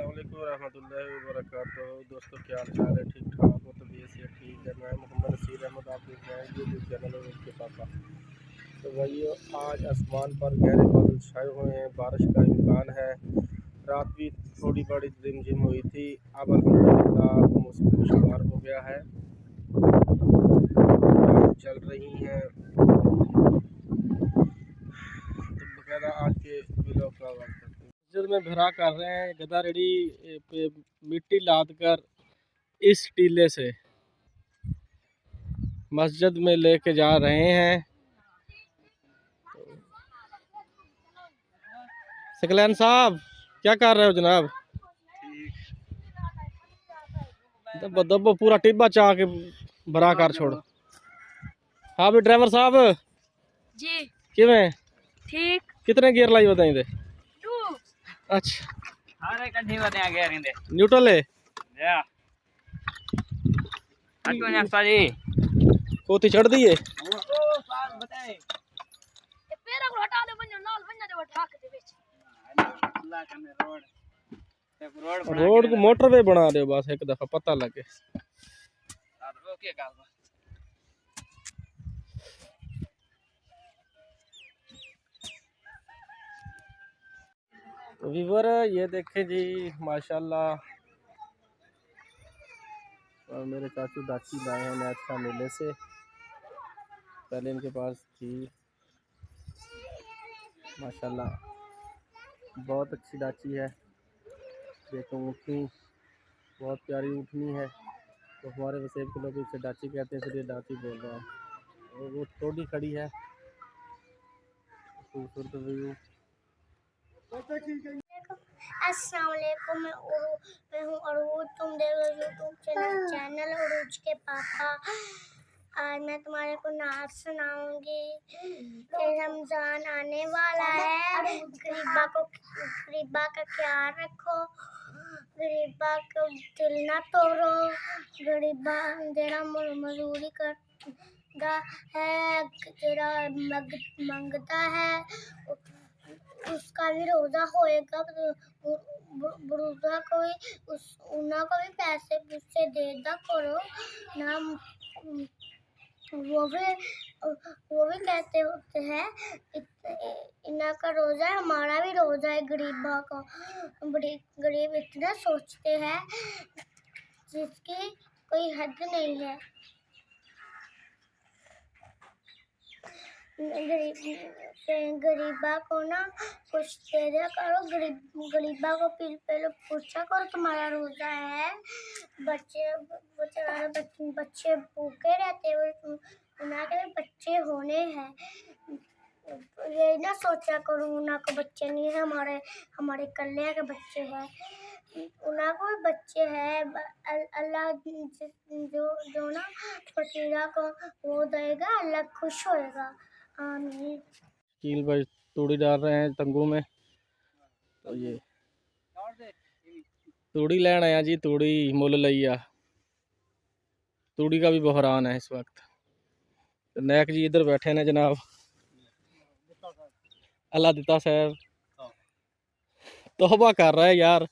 अस्सलाम वालेकुम रहमतुल्लाहि व बरकातहू। दोस्तों क्या हाल चाल है? ठीक ठाक हो? तबीयत से ठीक है? मैं मोहम्मद नसीर अहमद, आप देख रहे हैं यूट्यूब चैनल और उसके पापा। तो भाइयों, आज आसमान पर गहरे बादल छाए हुए हैं, बारिश का इम्कान है। रात भी थोड़ी बड़ी रिमझिम हुई थी, अब अल्हम्दुलिल्लाह मौसम खुशगवार हो गया है। चल रही हैं तो बकायदा आज के व्लॉग का आगाज़ करते हैं। मस्जिद में भरा कर रहे हैं, गदा रेडी पे मिट्टी लाद कर इस टीले से मस्जिद में लेके जा रहे हैं। सकलैन साहब क्या कर रहे हो जनाब? दब्बो दब्बो पूरा टिब्बा चाह के भरा कर छोड़। हाँ भी ड्राइवर साहब जी किवें ठीक कितने गियर लाई बताई दे? अच्छा सारे कड्ढी बते गए रिंदे न्यूट्रल है या हटो ना साजी कोती चढ़ दी है। ओ साल बताए ए पेरा को हटा दे बन्नो नाल बन्ना दे ट्रक दे विच अल्लाह कने रोड को मोटरवे बना दे बस एक दफा पता लगे। ओके गाल तो व्यूअर ये देखें जी माशाल्लाह, और मेरे चाचू डाची लाए हैं नेक्सा मेले से। पहले इनके पास थी माशाल्लाह, बहुत अच्छी डाची है। देखो ऊँटनी बहुत प्यारी ऊँटनी है। तो हमारे वसेब के लोग इसे डाची कहते हैं, इसलिए डाची बोल रहा हूँ। और वो टोडी खड़ी है, खूबसूरत व्यू। अस्सलाम वालेकुम, मैं हूँ अरूज, तुम देख रहे हो यूट्यूब चैनल अरूज के पापा। आज मैं तुम्हारे को नात सुनाऊंगी कि रमज़ान आने वाला है। गरीबा का ख्याल रखो, गरीबा को दिल ना तोड़ो। गरीबा जरा मजदूरी करता है, जरा मंगता है, उसका भी रोज़ा होएगा। रोज़ा को भी उन्हें को भी पैसे उससे देदा करो ना। वो भी कहते होते हैं इन्हें का रोज़ा है, हमारा भी रोज़ा है। गरीबा को गरीब इतना सोचते हैं जिसकी कोई हद नहीं है। गरीबा को ना कुछ दे दिया करो। गरीबा को पहले पूछा करो तुम्हारा रोज़ा है। बच्चे भूखे रहते हुए उन्हें के भी बच्चे होने हैं। ये ना सोचा करो उन्हें को बच्चे नहीं है, हमारे कल्याण के बच्चे हैं। उन्हें को भी बच्चे हैं। अल्लाह जो ना फकीरा को वो देगा, अल्लाह खुश होएगा। कील भाई तूड़ी डाल रहे हैं तंगों में। तो ये तूड़ी लेन आया जी, तूड़ी मुल लिया। तूड़ी का भी बहरान है इस वक्त। तो नैक जी इधर बैठे ने जनाब, अल्लाह दिता साहब तौबा कर रहा है यार।